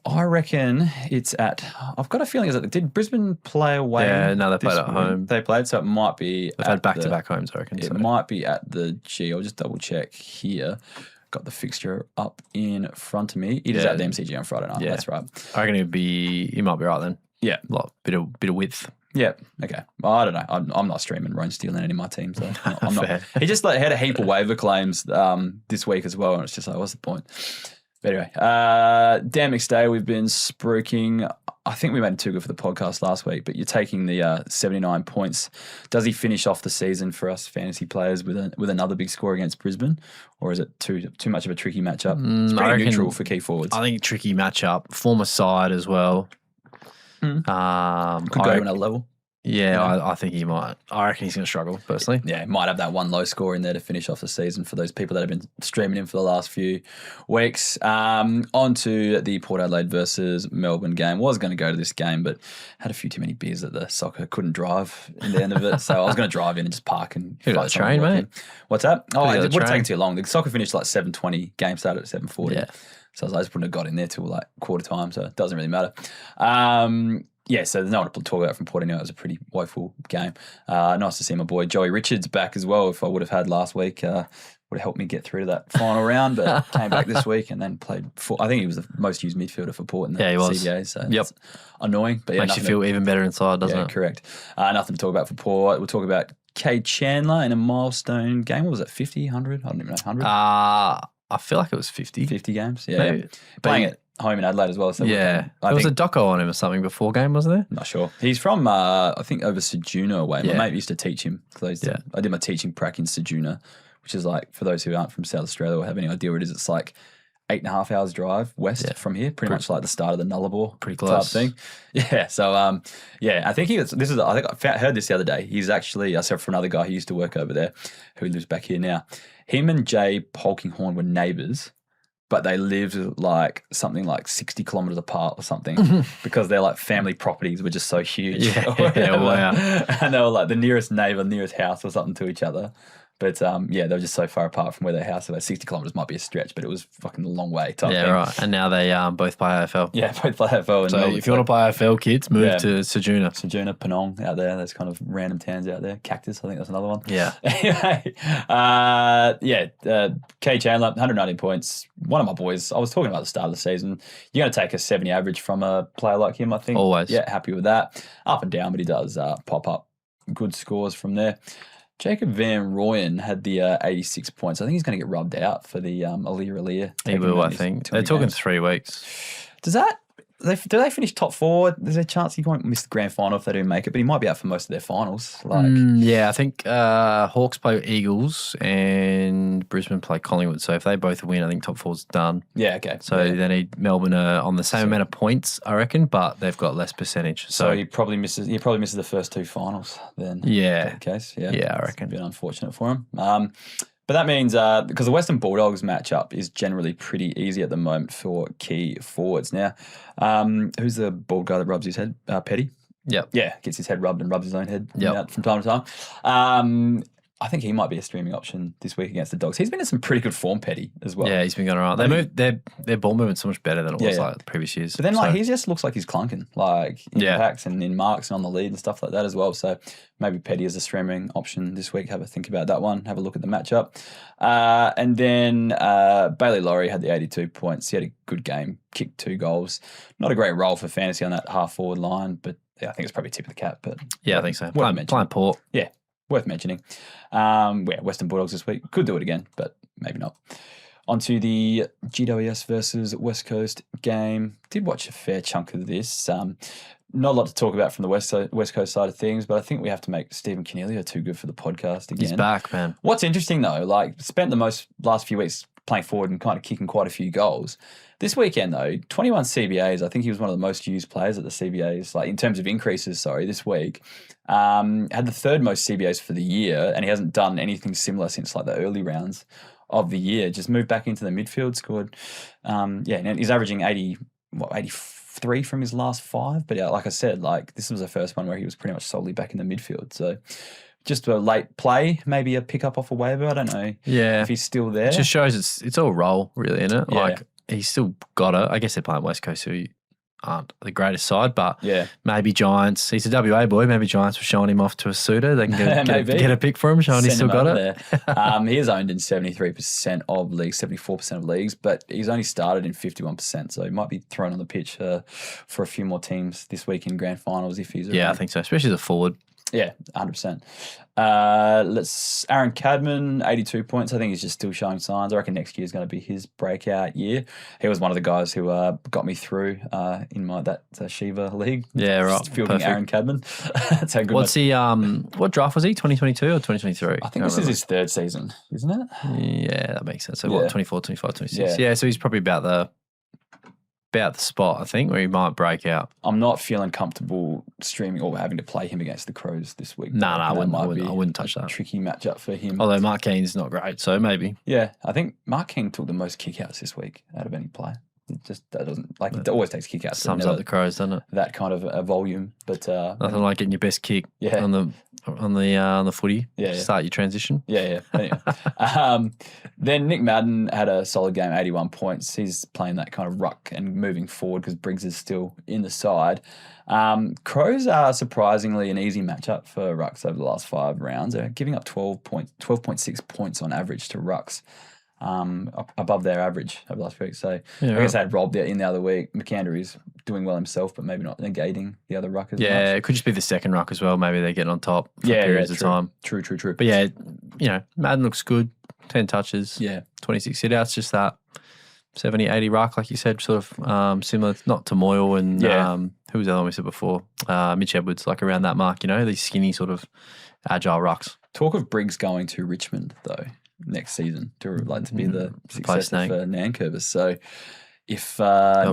I reckon it's at. I've got a feeling is that did Brisbane play away? Yeah, no, they played at home. They played, so it might be. They've had back-to-back homes, I reckon. It might be at the G. I'll just double check here. Got the fixture up in front of me. It is at the MCG on Friday night. Yeah. That's right. I reckon you might be right then. Yeah, like bit of width. Yeah. Okay. Well, I don't know. I'm not streaming Rone Steele in my team, so I'm not. He just had a heap of waiver claims this week as well, and it's just like, what's the point? But anyway, Dan McStay, we've been spruiking. I think we made it too good for the podcast last week, but you're taking the 79 points. Does he finish off the season for us fantasy players with another big score against Brisbane, or is it too much of a tricky matchup? It's pretty neutral for key forwards. I think tricky matchup. Former side as well. Could go to another level. Yeah, I think he might. I reckon he's going to struggle, personally. Yeah, might have that one low score in there to finish off the season for those people that have been streaming in for the last few weeks. On to the Port Adelaide versus Melbourne game. Was going to go to this game, but had a few too many beers at the soccer. Couldn't drive in the end of it, so I was going to drive in and just park and fly the train, mate. What's that? Oh, it would have taken too long. The soccer finished like 7:20. Game started at 7:40. Yeah. So I just wouldn't have got in there till like quarter time, so it doesn't really matter. Yeah, so there's no one to talk about from Port anyway. It was a pretty woeful game. Nice to see my boy Joey Richards back as well. If I would have had last week, would have helped me get through to that final round, but came back this week and then played I think he was the most used midfielder for Port in the CBA, so that's annoying. But yeah, makes you feel even better inside, doesn't it? Correct. Nothing to talk about for Port. We'll talk about Cade Chandler in a milestone game. What was it, 50, 100? I don't even know, 100? I feel like it was 50. 50 games, yeah. Playing it home in Adelaide as well. So there was a doco on him or something before game, wasn't there? Not sure. He's from, I think, over Ceduna way. My mate used to teach him. I did my teaching prac in Ceduna, which is like, for those who aren't from South Australia or have any idea what it is, it's like 8.5 hours drive west from here, pretty much like the start of the Nullarbor pretty close type thing. Yeah, so I think I heard this the other day. He's actually, I said from another guy who used to work over there who lives back here now. Him and Jay Polkinghorne were neighbours, but they lived like something like 60 kilometres apart or something because their like family properties were just so huge. Yeah, wow. And they were like the nearest neighbour, nearest house or something to each other. But they were just so far apart from where their house was. 60 kilometres might be a stretch, but it was fucking a long way. Thing. Right. And now they both play AFL. Yeah, both play AFL. So if you want to play AFL, kids, move to Ceduna. Ceduna, Penong out there. There's kind of random towns out there. Cactus, I think that's another one. Yeah. Anyway, Cade Chandler, 190 points. One of my boys, I was talking about at the start of the season. You're going to take a 70 average from a player like him, I think. Always. Yeah, happy with that. Up and down, but he does pop up good scores from there. Jacob Van Rooyen had the 86 points. I think he's going to get rubbed out for the Alia. He will, I think. They're talking 3 weeks. Do they finish top 4? There's a chance he won't miss the grand final if they do make it, but he might be out for most of their finals. I think Hawks play Eagles and Brisbane play Collingwood. So if they both win, I think top 4's done. Yeah, okay. So they need Melbourne on the same amount of points, I reckon, but they've got less percentage. So he probably misses the first 2 finals then. Yeah. In that case. Yeah, I reckon. It's a bit unfortunate for him. But that means, because the Western Bulldogs matchup is generally pretty easy at the moment for key forwards. Now, who's the bald guy that rubs his head? Petty? Yep. Yeah, gets his head rubbed and rubs his own head from time to time. I think he might be a streaming option this week against the Dogs. He's been in some pretty good form, Petty, as well. Yeah, he's been going around. They moved their ball movement so much better than it was like the previous years. But then he just looks like he's clunking, like in packs and in marks and on the lead and stuff like that as well. So maybe Petty is a streaming option this week. Have a think about that one. Have a look at the matchup. And then Bailey Laurie had the 82 points. He had a good game, kicked 2 goals. Not a great role for fantasy on that half forward line, but I think it's probably tip of the cap. But I think so. Playing Port. Yeah. Worth mentioning. Western Bulldogs this week. Could do it again, but maybe not. On to the GWS versus West Coast game. Did watch a fair chunk of this. Not a lot to talk about from the West Coast side of things, but I think we have to make Stephen Cornelio too good for the podcast again. He's back, man. What's interesting, though, spent the last few weeks playing forward and kind of kicking quite a few goals. This weekend, though, 21 CBAs. I think he was one of the most used players at the CBAs, in terms of increases, this week. Had the 3rd most CBAs for the year, and he hasn't done anything similar since the early rounds of the year. Just moved back into the midfield, scored. And he's averaging 83 from his last 5. But like I said, this was the first one where he was pretty much solely back in the midfield. So just a late play, maybe a pick up off a waiver. I don't know if he's still there. It just shows it's all role, really, isn't it? he's still got it. I guess they're playing West Coast, who aren't the greatest side, but yeah, maybe Giants. He's a WA boy. Maybe Giants were showing him off to a suitor. They can get a pick for him, showing he's still got it. He is owned in 73% of leagues, 74% of leagues, but he's only started in 51%, so he might be thrown on the pitch for a few more teams this week in grand finals if he's around. Yeah, I think so, especially the forward. Yeah, 100%. Aaron Cadman, 82 points. I think he's just still showing signs. I reckon next year is going to be his breakout year. He was one of the guys who got me through in that Shiva league. Yeah, right. Fielding perfect. Aaron Cadman. That's how good. What's he? What draft was he? 2022 or 2023? I think this is his third season, isn't it? Yeah, that makes sense. So what? 24, 25, 26. Yeah, so he's probably about the spot, I think, where he might break out. I'm not feeling comfortable streaming or having to play him against the Crows this week. No, I wouldn't touch that. Tricky matchup for him. Although Mark Keane's not great, so maybe. Yeah, I think Mark Keane took the most kickouts this week out of any player. That doesn't it always takes kickouts. Sums up the Crows, doesn't it? That kind of a volume, but nothing like getting your best kick on the footy. Yeah, start your transition. Yeah. Anyway. Then Nick Madden had a solid game, 81 points. He's playing that kind of ruck and moving forward because Briggs is still in the side. Crows are surprisingly an easy matchup for rucks over the last 5 rounds. They're giving up 12.6 points on average to rucks. Above their average over the last week. So I guess I had Rob in the other week. McAnder is doing well himself, but maybe not negating the other ruck as much. Yeah, it could just be the second ruck as well. Maybe they're getting on top for periods of time. True. But yeah, Madden looks good. 10 touches. Yeah. 26 hitouts, just that 70, 80 ruck, like you said, sort of similar, not to Moyle and who was the other one we said before? Mitch Edwards, like around that mark, these skinny sort of agile rucks. Talk of Briggs going to Richmond, though, next season to be the successor for Nankervis. So if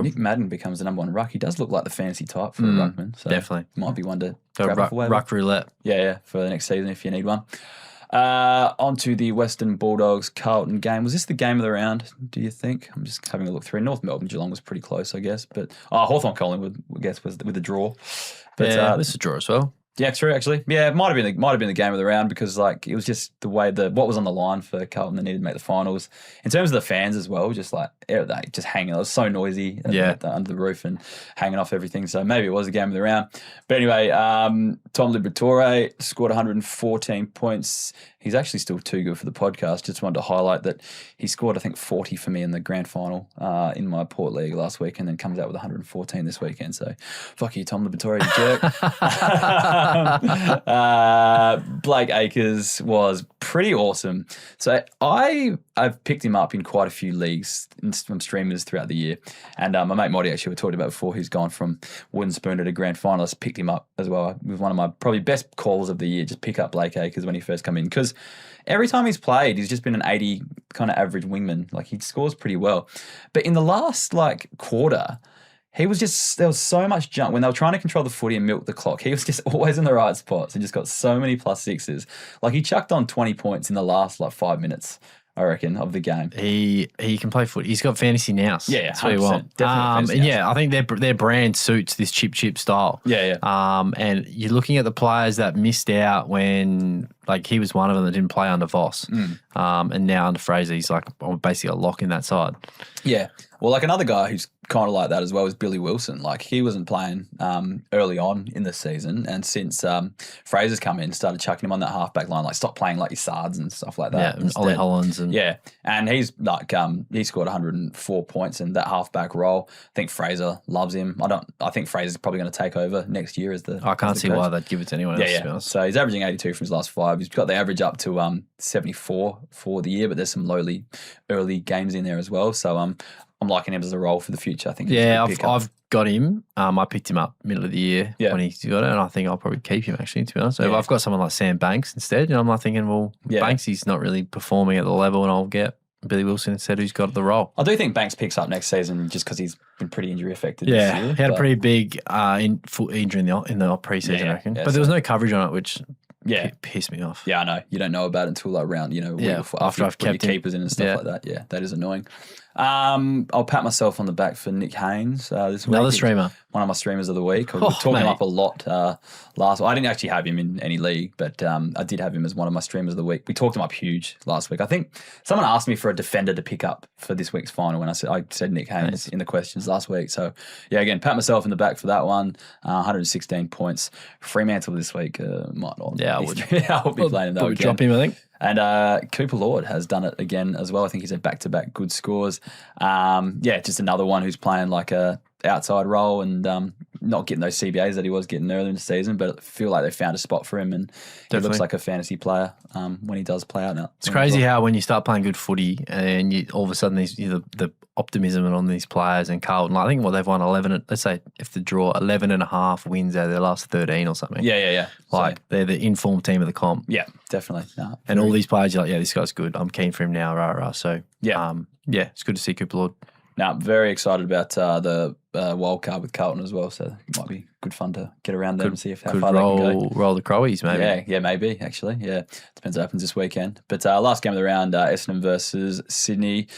Nick Madden becomes the number 1 ruck, he does look like the fantasy type for a ruckman. So definitely. Might be one to grab off a waiver. Ruck roulette. Yeah, for the next season if you need one. On to the Western Bulldogs Carlton game. Was this the game of the round, do you think? I'm just having a look through. North Melbourne Geelong was pretty close, I guess. But Hawthorn Collingwood, I guess, was with the draw. But, this is a draw as well. Yeah, true. Actually, yeah, it might have been the game of the round because it was just the way what was on the line for Carlton. They needed to make the finals. In terms of the fans as well, just just hanging. It was so noisy under the roof and hanging off everything. So maybe it was a game of the round. But anyway, Tom Liberatore scored 114 points. He's actually still too good for the podcast. Just wanted to highlight that he scored, I think, 40 for me in the grand final in my Port League last week and then comes out with 114 this weekend. So, fuck you, Tom Liberatore, you jerk. Blake Acres was pretty awesome. So I've picked him up in quite a few leagues from streamers throughout the year. And my mate Moddy, actually, we talked about before, who's gone from wooden spoon to grand finalist, picked him up as well. It was one of my probably best calls of the year, just pick up Blake Acres when he first come in. Because every time he's played, he's just been an 80 kind of average wingman. Like, he scores pretty well. But in the last, quarter, there was so much junk. When they were trying to control the footy and milk the clock, he was just always in the right spots and just got so many +6s. Like, he chucked on 20 points in the last, 5 minutes, I reckon, of the game. He can play footy. He's got fantasy nous. Yeah, that's what he wants. Definitely. I think their brand suits this chip style. Yeah. And you're looking at the players that missed out when, he was one of them that didn't play under Voss. And now under Fraser, he's basically a lock in that side. Yeah. Well, another guy who's kind of like that as well is Billy Wilson. He wasn't playing early on in the season, and since Fraser's come in, started chucking him on that halfback line, stop playing your Sards and stuff like that. Yeah, Ollie Hollands. And he's he scored 104 points in that halfback role. I think Fraser loves him. I think Fraser's probably going to take over next year as the I can't see why they'd give it to anyone else, to be honest. So he's averaging 82 from his last 5. He's got the average up to 74 for the year, but there's some early games in there as well. So I'm liking him as a role for the future. I think. Yeah, I've got him. I picked him up middle of the year when he got it, and I think I'll probably keep him, actually, to be honest. So I've got someone like Sam Banks instead, and I'm thinking, Banksy's not really performing at the level, and I'll get Billy Wilson instead, who's got the role. I do think Banks picks up next season just because he's been pretty injury affected this year. He had a pretty big injury in the pre-season, I reckon. But there was no coverage on it, which pissed me off. Yeah, I know. You don't know about it until around, after I've kept your keepers in and stuff like that. Yeah, that is annoying. I'll pat myself on the back for Nick Haynes this week. Another streamer. One of my streamers of the week. We were talking him up a lot last week. I didn't actually have him in any league, but I did have him as one of my streamers of the week. We talked him up huge last week. I think someone asked me for a defender to pick up for this week's final, and I said Nick Haynes in the questions last week. So, yeah, again, pat myself in the back for that one. 116 points. Fremantle this week might not. Yeah, I would. I'll be playing him though. Drop him, I think. And Cooper Lord has done it again as well. I think he's had back-to-back good scores. Just another one who's playing like a outside role and not getting those CBAs that he was getting earlier in the season, but I feel like they found a spot for him, and Definitely. He looks like a fantasy player when he does play out now. It's crazy how when you start playing good footy and all of a sudden the optimism on these players and Carlton, I think they've won 11, let's say if the draw 11 and a half wins out of their last 13 or something. Yeah. Like they're the informed team of the comp. Yeah, definitely. No, and all these players, you're like, yeah, this guy's good. I'm keen for him now, rah. So it's good to see Cooper Lord. Now, very excited about the wild card with Carlton as well, so it might be good fun to get around there and see how far they can go. Roll the Crowies, maybe. Yeah, maybe, actually. Yeah, depends what happens this weekend. But last game of the round, Essendon versus Sydney.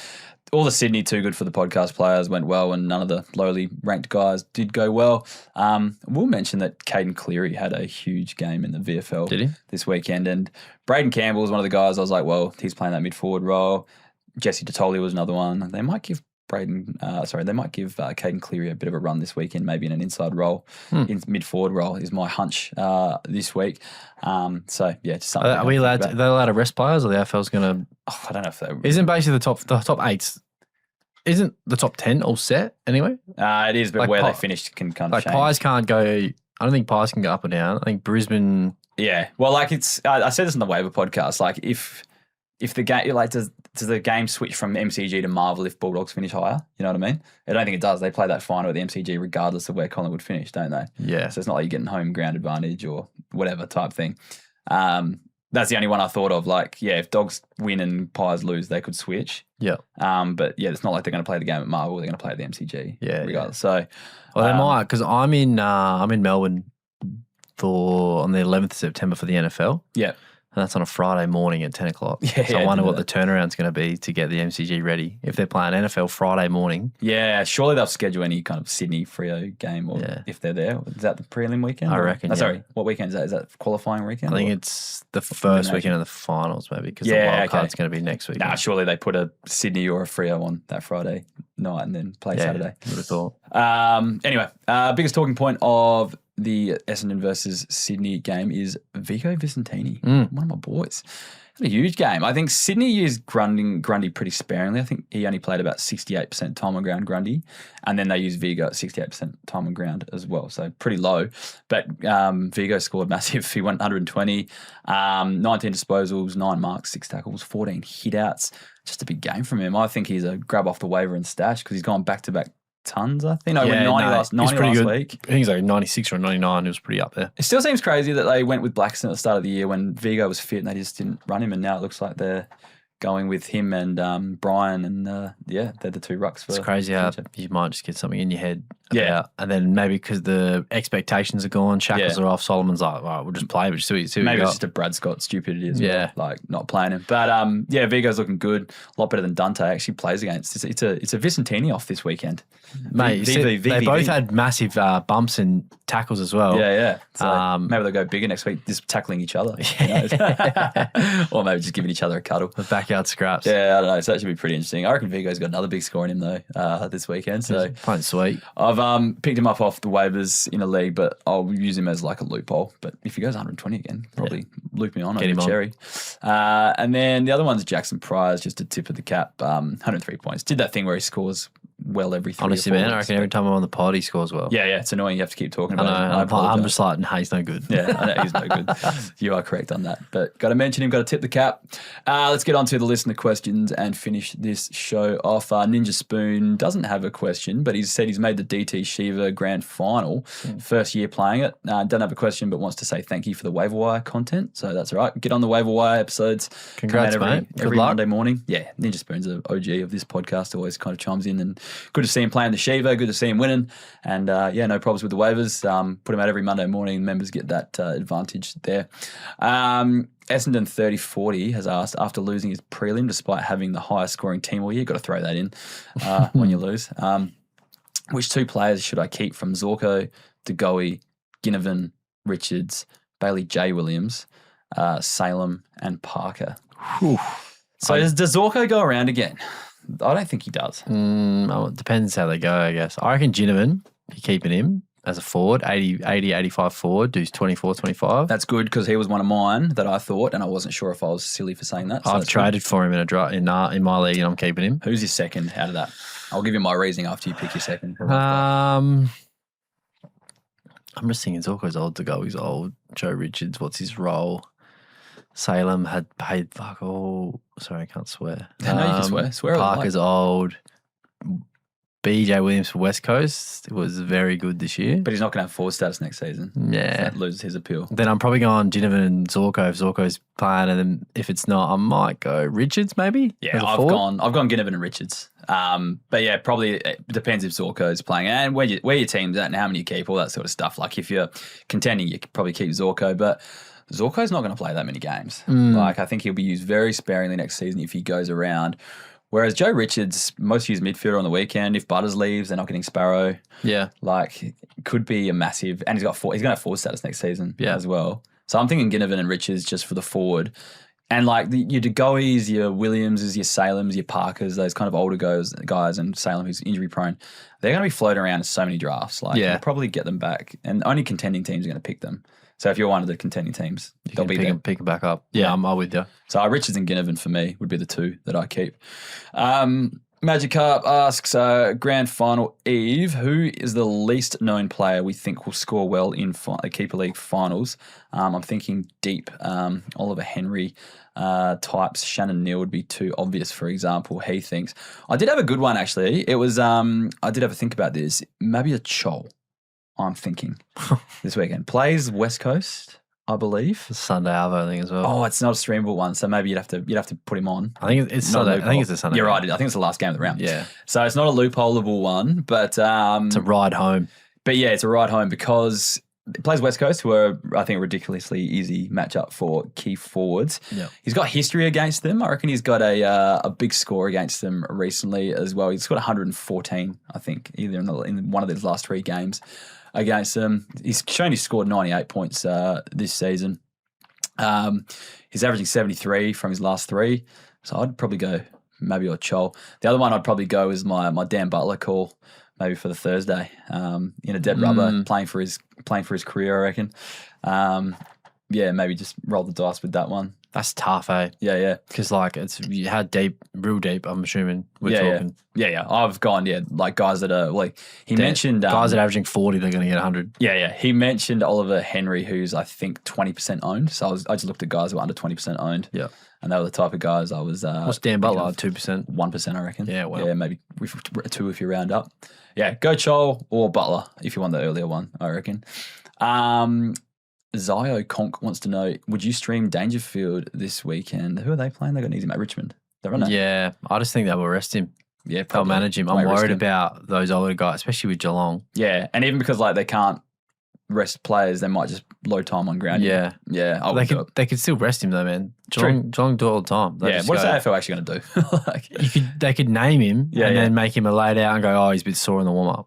All the Sydney too good for the podcast players went well, and none of the lowly ranked guys did go well. We'll mention that Caden Cleary had a huge game in the VFL this weekend, and Braden Campbell was one of the guys I was like, well, he's playing that mid-forward role. Jesse Totoli was another one. They might give Caden Cleary a bit of a run this weekend, maybe in an inside role, in mid-forward role is my hunch this week. Just something. Are we allowed to rest players, or the AFL's going to? I don't know if they. Isn't basically the top 8s? Isn't the top 10 all set anyway? It is, but like where they finished can kind of change. Pies can't go. I don't think Pies can go up or down. I think Brisbane. Yeah, well, like it's. I said this on the waiver podcast. Like if the game, like does the game switch from MCG to Marvel if Bulldogs finish higher? You know what I mean? I don't think it does. They play that final at the MCG regardless of where Collingwood finish, don't they? Yeah. So it's not like you're getting home ground advantage or whatever type thing. That's the only one I thought of. Like, yeah, if Dogs win and Pies lose, they could switch. Yeah. But yeah, it's not like they're going to play the game at Marvel. They're going to play at the MCG. Yeah. Regardless. So, well, they might, because I'm in Melbourne on the 11th of September for the NFL. Yeah. And that's on a Friday morning at 10 o'clock. Yeah, so I wonder what the turnaround's going to be to get the MCG ready. If they're playing NFL Friday morning. Yeah, surely they'll schedule any kind of Sydney Freo game or if they're there. Is that the prelim weekend? I reckon, Sorry, what weekend is that? Is that qualifying weekend? I think it's the first weekend of the finals maybe because the wild card's going to be next week. Nah, surely they put a Sydney or a Freo on that Friday night and then play Saturday. Would have thought. Anyway, biggest talking point of the Essendon versus Sydney game is Vigo Visentini, one of my boys. Had a huge game. I think Sydney used Grundy pretty sparingly. I think he only played about 68% time on ground, Grundy, and then they used Vigo at 68% time on ground as well, so pretty low. But Vigo scored massive. He went 120, 19 disposals, 9 marks, 6 tackles, 14 hitouts. Just a big game from him. I think he's a grab off the waiver and stash because he's gone back-to-back tons, I think. 90 last week. I think he's like 96 or 99. It was pretty up there. It still seems crazy that they went with Blackson at the start of the year when Vigo was fit and they just didn't run him, and now it looks like they're going with him and Brian, and they're the two rucks. It's crazy how you might just get something in your head about, and then maybe because the expectations are gone, shackles are off, Solomon's like, all right, we'll just play, but see maybe it's just a Brad Scott stupidity as well, like not playing him. But Vigo's looking good, a lot better than Dante actually plays against. It's a Vicentini off this weekend. Mate, they both had massive bumps and tackles as well. Yeah. So maybe they'll go bigger next week, just tackling each other. Or maybe just giving each other a cuddle. The backyard scraps. Yeah, I don't know. So that should be pretty interesting. I reckon Vigo's got another big score in him though this weekend. So playing sweet. I've picked him up off the waivers in a league, but I'll use him as like a loophole. But if he goes 120 again, probably loop me on over Cherry. And then the other one's Jackson Priors, just a tip of the cap, 103 points. Did that thing where he scores well every 3 Honestly, or 4 man, I reckon every time I'm on the pod, he scores well. Yeah, it's annoying. You have to keep talking about it. I'm just like, nah, he's no good. Yeah, I know he's no good. You are correct on that. But got to mention him, got to tip the cap. Let's get on to the listener questions and finish this show off. Ninja Spoon doesn't have a question, but he said he's made the DT Shiva Grand Final, first year playing it. Doesn't have a question, but wants to say thank you for the waiver wire content. So that's all right. Get on the waiver wire episodes. Congrats, mate. Every Monday morning. Yeah, Ninja Spoon's an OG of this podcast, always kind of chimes in, and good to see him playing the Shiva, good to see him winning, and no problems with the waivers. Put him out every Monday morning. Members get that advantage there. Essendon 3040 has asked, after losing his prelim despite having the highest scoring team all year, got to throw that in when you lose. Which 2 players should I keep from Zorko, DeGoey, Ginnivan, Richards, Bailey J. Williams, Salem, and Parker? Whew. So does Zorko go around again? I don't think he does. It depends how they go, I guess. I reckon Ginnivan, you're keeping him as a forward, 85 forward, does 24, 25. That's good because he was one of mine that I thought, and I wasn't sure if I was silly for saying that. So I've traded for him in my league, and I'm keeping him. Who's your second out of that? I'll give you my reasoning after you pick your second. I'm just thinking Zorko's old to go. He's old. Joe Richards, what's his role? Salem had paid sorry, I can't swear. I know you can swear. Swear Parker's old. BJ Williams for West Coast was very good this year. But he's not going to have forward status next season. Yeah. So that loses his appeal. Then I'm probably going Ginnivan and Zorko if Zorko's playing, and then if it's not, I might go Richards maybe. Yeah, I've gone Ginnivan and Richards. But yeah, probably it depends if Zorko's playing and where your team's at and how many you keep, all that sort of stuff. Like if you're contending, you could probably keep Zorko, but Zorko's not going to play that many games. Like I think he'll be used very sparingly next season if he goes around. Whereas Joe Richards, most used midfielder on the weekend. If Butters leaves, they're not getting Sparrow. Yeah, like could be a massive, and he's going to have forward status next season as well. So I'm thinking Ginnivan and Richards just for the forward, and like your DeGoeys, your Williamses, your Salems, your Parkers, those kind of older guys, and Salem who's injury prone, they're going to be floating around in so many drafts. Like you'll probably get them back, and only contending teams are going to pick them. So if you're one of the contending teams, they'll be there. Pick them back up. Yeah, I'm with you. So Richards and Ginnivan for me would be the 2 that I keep. Magic Carp asks, Grand Final Eve, who is the least known player we think will score well in Keeper League finals? I'm thinking deep. Oliver Henry types. Shannon Neal would be too obvious, for example, he thinks. I did have a good one, actually. It was, I did have a think about this. Maybe a Chol. I'm thinking this weekend. Plays West Coast, I believe. Sunday Arvo, I think, as well. Oh, it's not a streamable one, so maybe you'd have to put him on. I think it's Sunday. I think it's a Sunday. You're right. I think it's the last game of the round. Yeah. So it's not a loopholeable one, but it's a ride home. But yeah, it's a ride home because it plays West Coast, who are, I think, a ridiculously easy matchup for key forwards. Yeah. He's got history against them. I reckon he's got a big score against them recently as well. He's got 114, I think, either in one of these last 3 games against them. He's shown he's scored 98 points this season. He's averaging 73 from his last 3. So I'd probably go maybe a Chol. The other one I'd probably go is my Dan Butler call, maybe for the Thursday, in a dead rubber, playing for his career, I reckon. Maybe just roll the dice with that one. That's tough, eh? Yeah. Because how deep, real deep, I'm assuming we're talking. Yeah. I've gone, like guys that are like, he mentioned. Guys that are averaging 40, they're going to get 100. Yeah. He mentioned Oliver Henry, who's I think 20% owned. So I just looked at guys who were under 20% owned. Yeah. And they were the type of guys I was. What's Dan Butler? 2%? 1%, I reckon. Yeah, well. Yeah, maybe 2 if you round up. Yeah, go Chol or Butler if you want the earlier one, I reckon. Zio Conk wants to know, would you stream Dangerfield this weekend? Who are they playing? They got an easy mate, Richmond. They're on that. Yeah, I just think they will rest him. Yeah, probably. They'll manage him. I'm worried about those older guys, especially with Geelong. Yeah, and even because they can't rest players, they might just load time on ground. Yeah. They could still rest him though, man. Geelong do it all the time. What's the AFL actually going to do? They could name him and then make him a laid out and go, oh, he's a bit sore in the warm up.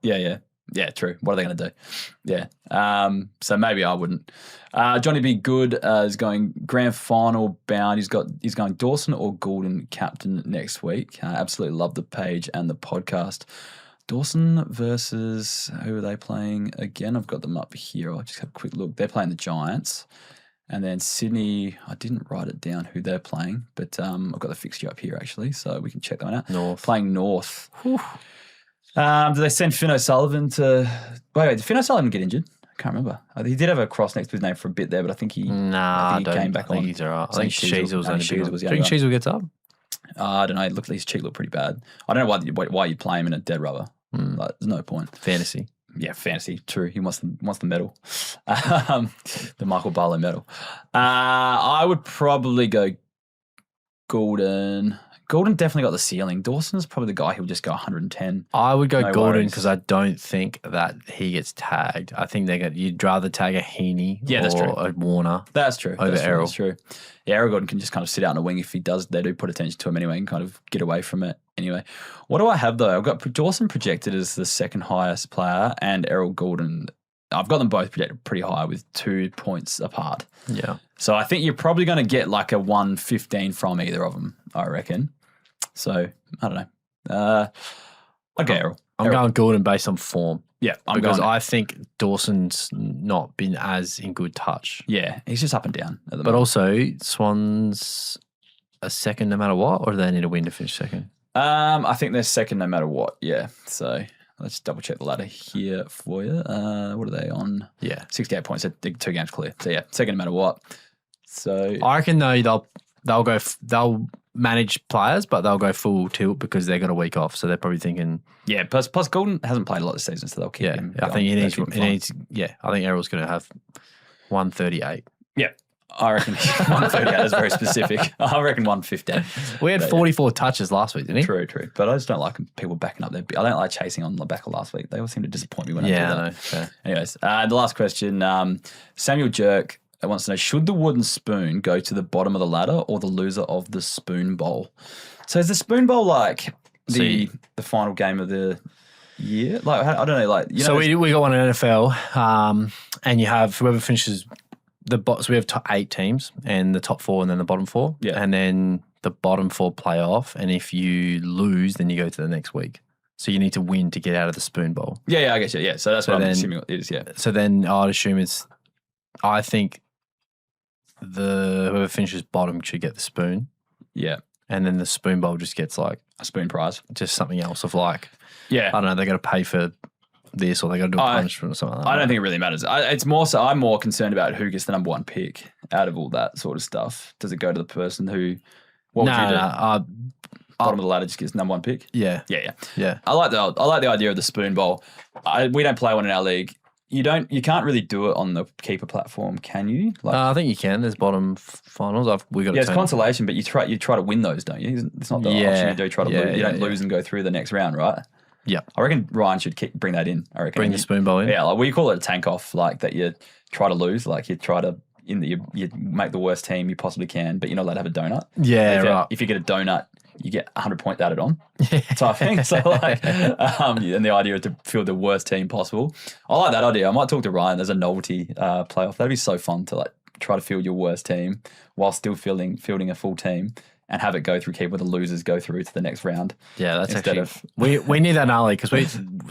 Yeah, true. What are they going to do? Yeah. So maybe I wouldn't. Johnny B. Good is going grand final bound. He's going Dawson or Goulden captain next week. Absolutely love the page and the podcast. Dawson versus, who are they playing again? I've got them up here. I'll just have a quick look. They're playing the Giants. And then Sydney, I didn't write it down who they're playing, but I've got the fixture up here actually, so we can check that one out. North. Playing North. Whew. Do they send Finn O'Sullivan to... Wait, did Finn O'Sullivan get injured? I can't remember. He did have a cross next to his name for a bit there, but I think he came back on. I think he's all right. I think Sheasel was only big. Do you think Sheasel gets up? I don't know. His cheek looked pretty bad. I don't know why you'd play him in a dead rubber. Like, there's no point. Fantasy. Yeah, fantasy. True. He wants the medal. The Michael Barlow medal. I would probably go Goulden, Goulden definitely got the ceiling. Dawson's probably the guy who'll just go 110. I would go No Goulden worries. because I don't think that he gets tagged. I think you'd rather tag a Heaney that's or true. a Warner. That's true. Over Errol. That's true. Yeah, Errol Goulden can just kind of sit out on the wing if he does. They do put attention to him anyway and kind of get away from it anyway. What do I have though? I've got Dawson projected as the second highest player and Errol Goulden. I've got them both projected pretty high with 2 points apart. Yeah. So I think you're probably going to get like a 115 from either of them, I reckon. So I don't know. Okay, Errol. I'm going Goulden based on form. Yeah, because I think Dawson's not been as in good touch. Yeah, he's just up and down at the But moment. also, Swans a second no matter what, or do they need a win to finish second? I think they're second no matter what. Yeah. So let's double check the ladder here for you. What are they on? Yeah, 68 points. So 2 games clear. So yeah, second no matter what. So I reckon they'll manage players, but they'll go full tilt because they got a week off. So they're probably thinking, yeah. Plus Goulden hasn't played a lot this season, so they'll keep him. I think he going. needs. Yeah, I think Errol's going to have 138. Yeah. I reckon 138. That's very specific. I reckon 115. We had 44 touches last week, didn't he? True. But I just don't like people backing up their. I don't like chasing on the back of last week. They all seem to disappoint me when I do that. I know. Fair. Anyways, the last question. Samuel Jerk wants to know, should the wooden spoon go to the bottom of the ladder or the loser of the spoon bowl? So is the spoon bowl like the final game of the year? Like, I don't know. Like, you know, so we got one in NFL, and you have whoever finishes so we have 8 teams, and the top 4 and then the bottom 4. Yeah. And then the bottom 4 play off, and if you lose, then you go to the next week. So you need to win to get out of the spoon bowl. Yeah, I guess. Yeah, so that's what I'm assuming it is, yeah. So then I'd assume I think whoever finishes bottom should get the spoon. Yeah. And then the spoon bowl just gets like a spoon prize. Just something else of like, yeah, I don't know, they got to pay for this or they got to do a punishment or something like that. I don't think it really matters. It's more so I'm more concerned about who gets the number 1 pick out of all that sort of stuff. Does it go to the person who, what would you do? Bottom of the ladder just gets number 1 pick? Yeah. I like the idea of the spoon bowl. We don't play one in our league. You can't really do it on the keeper platform, can you? Like, I think you can. There's bottom finals. It's consolation, but you try to win those, don't you? It's not the option you do try to lose. You don't lose and go through the next round, right? Yeah. I reckon Ryan should bring that in. I reckon bring the spoon bowl in. Yeah, like we call it a tank off, like that you try to lose, like you try to you make the worst team you possibly can, but you're not allowed to have a donut. Yeah, right. If you get a donut, you get 100 points added on. So I think so. Like, and the idea is to field the worst team possible. I like that idea. I might talk to Ryan. There's a novelty playoff. That'd be so fun to like try to field your worst team while still fielding a full team. And have it go through keep where the losers go through to the next round. Yeah, that's actually we need that in our league because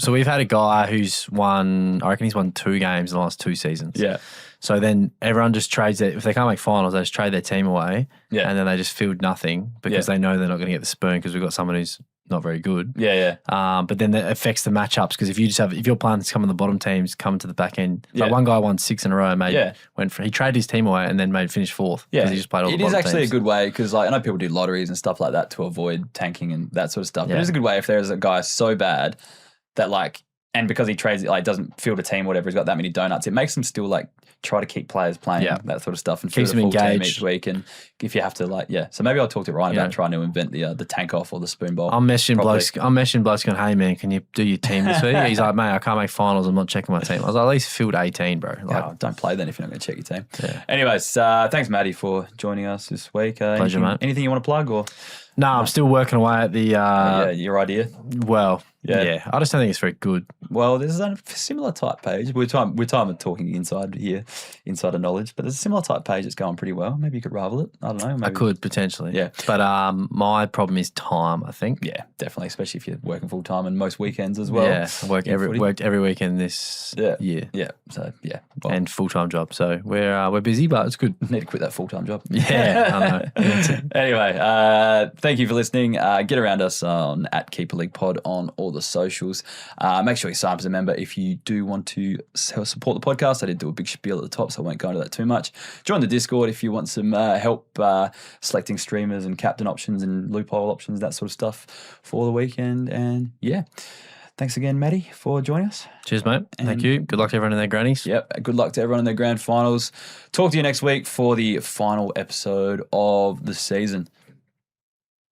we've had a guy who's won. I reckon he's won 2 games in the last 2 seasons. Yeah. So then everyone just trades it. If they can't make finals, they just trade their team away. Yeah. And then they just field nothing because they know they're not going to get the spoon because we've got someone who's not very good. Yeah. But then that affects the matchups because if your plans come on the bottom teams, come to the back end. Like one guy won 6 in a row and he traded his team away and then finish 4th. Yeah, he just played all the it bottom is actually teams. a good way because like I know people do lotteries and stuff like that to avoid tanking and that sort of stuff. But it is a good way if there's a guy so bad that like, and because he trades it, like doesn't field a team, whatever, he's got that many donuts, it makes him still like try to keep players playing that sort of stuff and keeps field a them full team engaged each week. And if you have to so maybe I'll talk to Ryan about trying to invent the tank off or the spoon bowl. I'm messaging blokes going, hey man, can you do your team this week? He's like, mate, I can't make finals. I'm not checking my team. I was like, at least field 18, bro. Like, don't play then if you're not going to check your team. Yeah. Anyways, thanks Matty for joining us this week. Pleasure, mate. Anything you want to plug or? No, I'm still working away at the... your idea? Well, yeah. I just don't think it's very good. Well, there's a similar type page. We're talking inside here, insider knowledge, but there's a similar type page that's going pretty well. Maybe you could rival it. I don't know. Maybe. I could, potentially. Yeah. But my problem is time, I think. Yeah, definitely, especially if you're working full-time and most weekends as well. Yeah, I worked every weekend this year. Yeah, so, yeah. Well, and full-time job. So we're busy, but it's good. Need to quit that full-time job. Yeah, I know. Anyway, thank you for listening. Get around us on @KeeperLeaguePod on all the socials. Make sure you sign up as a member if you do want to support the podcast. I did do a big spiel at the top, so I won't go into that too much. Join the Discord if you want some help selecting streamers and captain options and loophole options, that sort of stuff for the weekend. And yeah, thanks again, Matty, for joining us. Cheers, mate. Thank you. Good luck to everyone in their grannies. Yep. Good luck to everyone in their grand finals. Talk to you next week for the final episode of the season.